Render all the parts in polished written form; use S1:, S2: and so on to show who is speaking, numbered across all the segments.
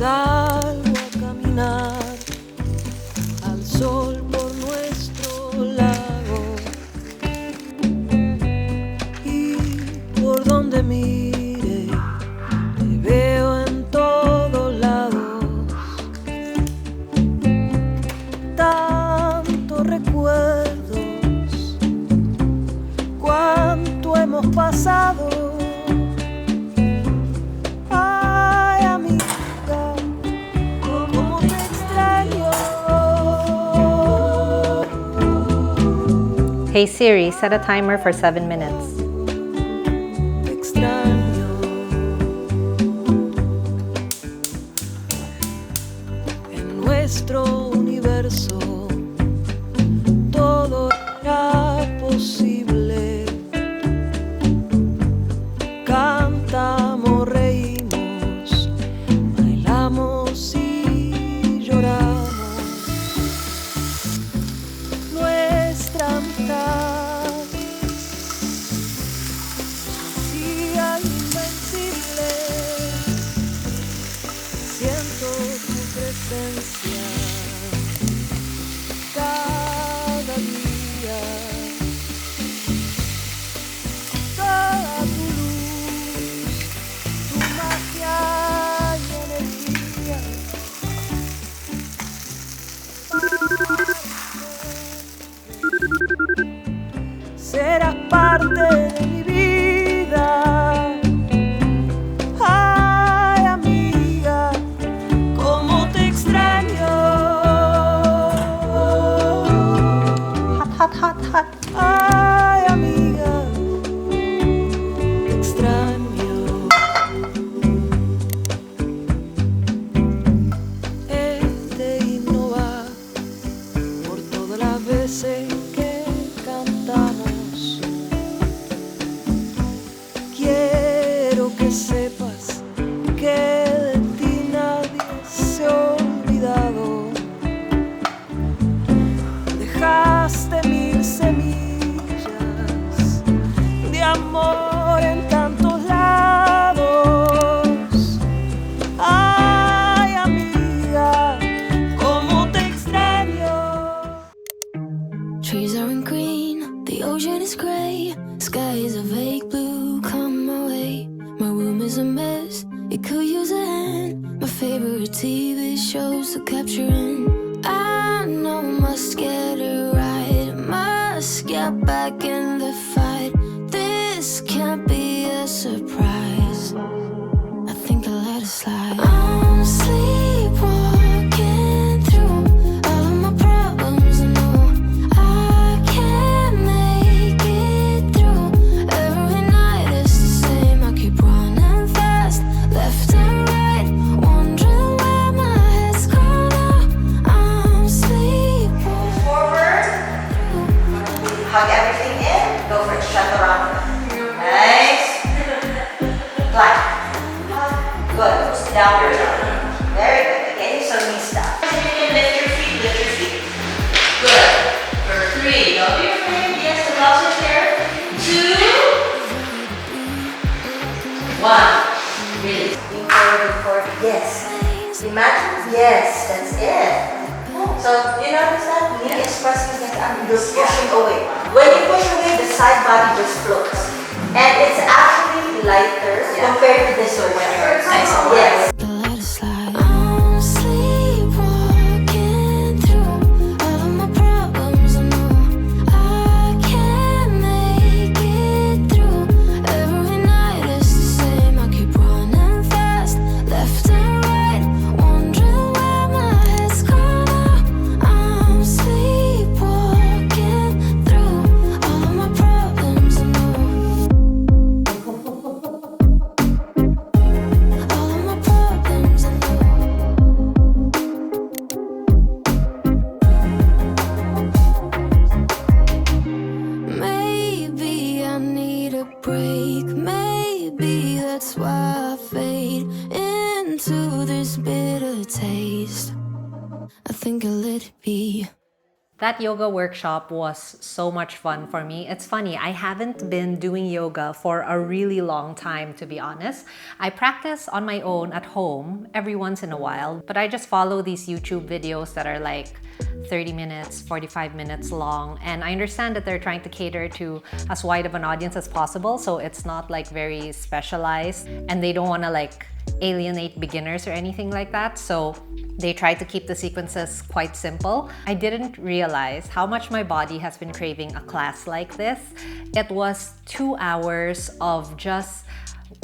S1: Salgo a caminar al sol por nuestro lago y por donde mire te veo en todos lados. Tantos recuerdos, cuánto hemos pasado.
S2: Hey Siri, set a timer for 7 minutes.
S1: Te extraño. En nuestro universo todo era posible. Cantamos, reímos, bailamos y lloramos. Nuestra amistad sigue invencible. Siento tu presencia cada día. Toda tu luz, tu magia y energía. Serás parte de mi vida. Ay, amiga, cómo te extraño.
S2: Hot, hot, hot, hot.
S1: Ay, amiga, te extraño. Este himno va por todas las veces que cantamos. Quiero que sepas que de ti nadie se ha olvidado. Dejaste 1000 semillas de amor en tantos lados. Ay, amiga, cómo te extraño.
S3: Trees aren't green, the ocean is gray, sky is a vague blue, come my way. My room is a mess, it could use a hand. My favorite TV shows to capture in. I know I must get it right, must get back in the fight. This can't be a surprise, I think I'll let it slide. I'm sleepwalking through all of my problems, I know I can't make it through. Every night it's the same, I keep running fast, left and right, wondering where my head's gone now. I'm sleepwalking.
S4: Forward, hug everything in, go for it, chaturanga. Nice. Black. Good. Downward dog. Very good. Again, so knee stop. You can lift your feet, lift your feet. Good. For 3, don't be afraid. Yes, the gloves are there. 2, 1. Release. Lean forward. Yes. Imagine. Yes, that's it. So, you notice that? Knee is pressing against the arm. You're pushing away. When you push away, the side body just floats. And it's actually lighter compared to this one. Nice. Yes.
S3: Let it slide. I'm sleepwalking through all of my problems, I know I can't make it through. Every night it's the same, I keep running fast, left and right, wondering where my head's gone now. I'm sleepwalking through all of my problems, I know. All of my problems, I know. Maybe I need a break. Maybe that's why I fade into this bitter taste. I think I'll let it be.
S2: That yoga workshop was so much fun for me. It's funny, I haven't been doing yoga for a really long time, to be honest. I practice on my own at home every once in a while, but I just follow these YouTube videos that are like 30 minutes, 45 minutes long. And I understand that they're trying to cater to as wide of an audience as possible, so it's not like very specialized, and they don't want to like alienate beginners or anything like that. So they try to keep the sequences quite simple. I didn't realize how much my body has been craving a class like this. It was 2 hours of just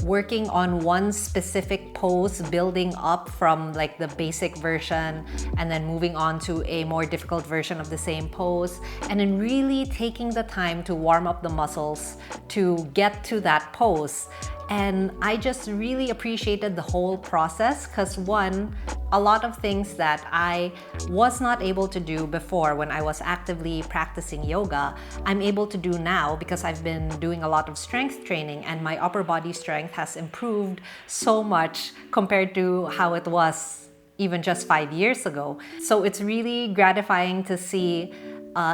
S2: working on one specific pose, building up from like the basic version and then moving on to a more difficult version of the same pose, and then really taking the time to warm up the muscles to get to that pose. And I just really appreciated the whole process because, one, a lot of things that I was not able to do before when I was actively practicing yoga, I'm able to do now because I've been doing a lot of strength training, and my upper body strength has improved so much compared to how it was even just 5 years ago. So it's really gratifying to see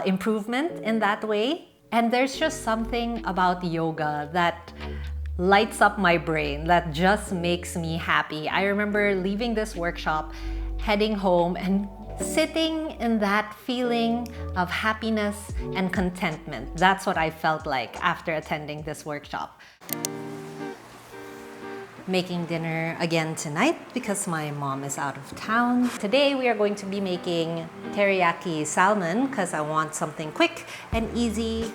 S2: improvement in that way. And there's just something about yoga that lights up my brain, that just makes me happy. I remember leaving this workshop, heading home, and sitting in that feeling of happiness and contentment. That's what I felt like after attending this workshop. Making dinner again tonight because my mom is out of town. Today we are going to be making teriyaki salmon because I want something quick and easy,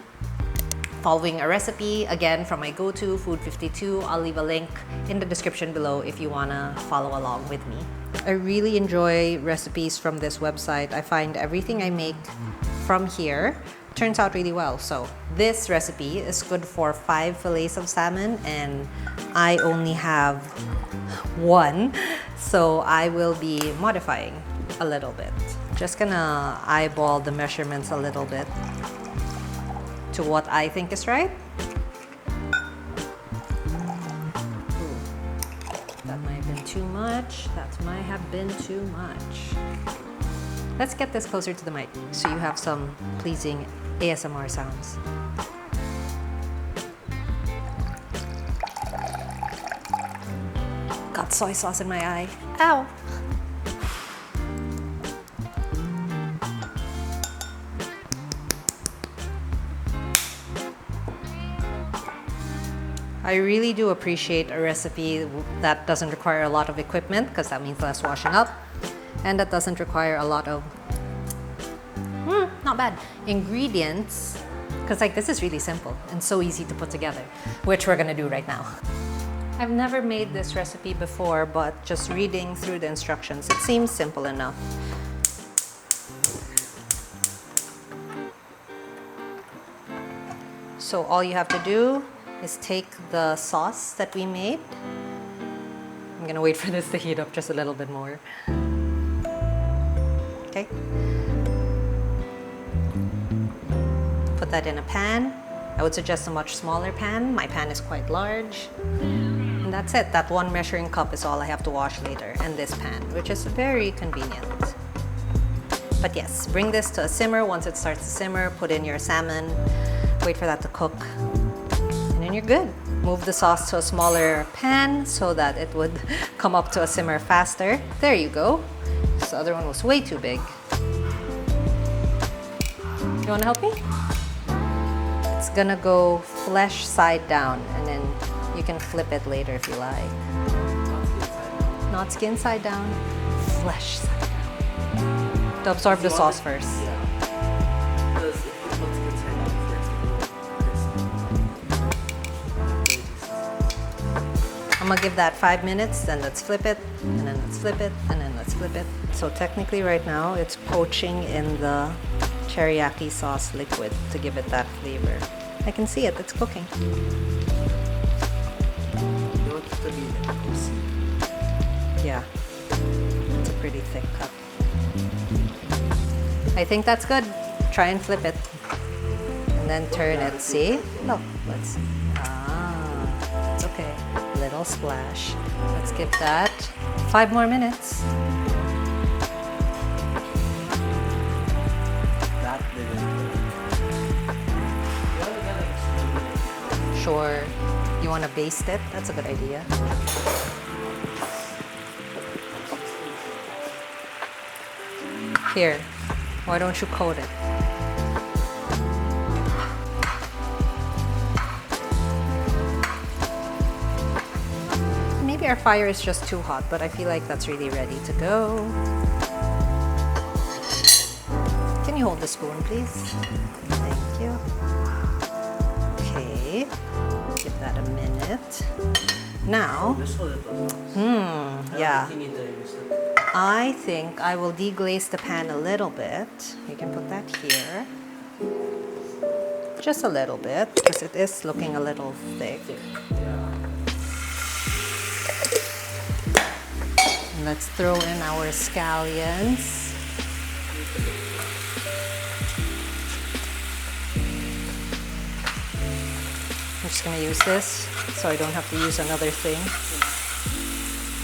S2: following a recipe again from my go-to Food 52. I'll leave a link in the description below if you wanna follow along with me. I really enjoy recipes from this website. I find everything I make from here turns out really well. So this recipe is good for 5 fillets of salmon, and I only have 1, so I will be modifying a little bit. Just gonna eyeball the measurements a little bit to what I think is right. Ooh, that might have been too much. That might have been too much. Let's get this closer to the mic so you have some pleasing ASMR sounds. Got soy sauce in my eye. Ow! I really do appreciate a recipe that doesn't require a lot of equipment, because that means less washing up, and that doesn't require a lot of not bad ingredients, because like this is really simple and so easy to put together, which we're gonna do right now. I've never made this recipe before, but just reading through the instructions, it seems simple enough. So all you have to do is take the sauce that we made. I'm gonna wait for this to heat up just a little bit more. Okay. Put that in a pan. I would suggest a much smaller pan. My pan is quite large. And that's it. That 1 measuring cup is all I have to wash later. And this pan, which is very convenient. But yes, bring this to a simmer. Once it starts to simmer, put in your salmon. Wait for that to cook. And then you're good. Move the sauce to a smaller pan so that it would come up to a simmer faster. There you go. This other one was way too big. You wanna help me? It's gonna go flesh side down, and then you can flip it later if you like. Not skin side down, flesh side down. To absorb the sauce first. I'm gonna give that 5 minutes, then let's flip it, and then let's flip it, and then let's flip it. So technically right now it's poaching in the teriyaki sauce liquid to give it that flavor. I can see it, it's cooking. Yeah, it's a pretty thick cut. I think that's good. Try and flip it. And then turn it, see? Look, let's see. Ah, it's okay. Little splash. Let's give that 5 more minutes. That Sure. You want to baste it? That's a good idea. Here, why don't you coat it? Maybe our fire is just too hot, but I feel like that's really ready to go. Can you hold the spoon, please? Thank you. Okay, give that a minute. Now, yeah. I think I will deglaze the pan a little bit. You can put that here. Just a little bit, because it is looking a little thick. And let's throw in our scallions. I'm just gonna use this so I don't have to use another thing.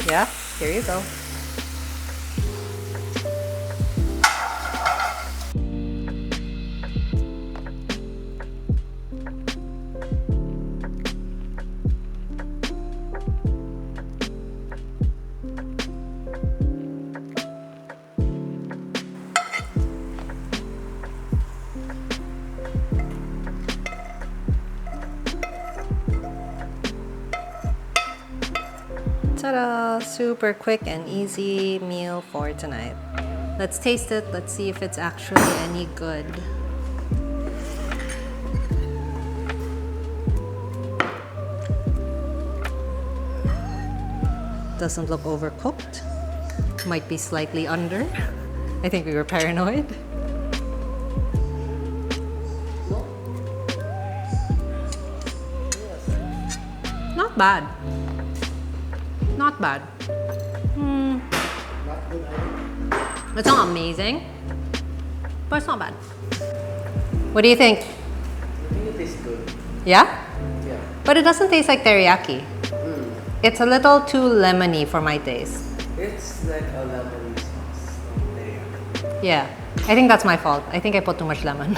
S2: Yeah, here you go. Ta-da! Super quick and easy meal for tonight. Let's taste it. Let's see if it's actually any good. Doesn't look overcooked. Might be slightly under. I think we were paranoid. Not bad. Not bad. It's not amazing, but it's not bad. What do you think?
S5: I think it tastes good.
S2: Yeah?
S5: Yeah.
S2: But it doesn't taste like teriyaki. It's a little too lemony for my taste.
S5: It's like a lemon sauce. There.
S2: Yeah. I think that's my fault. I think I put too much lemon.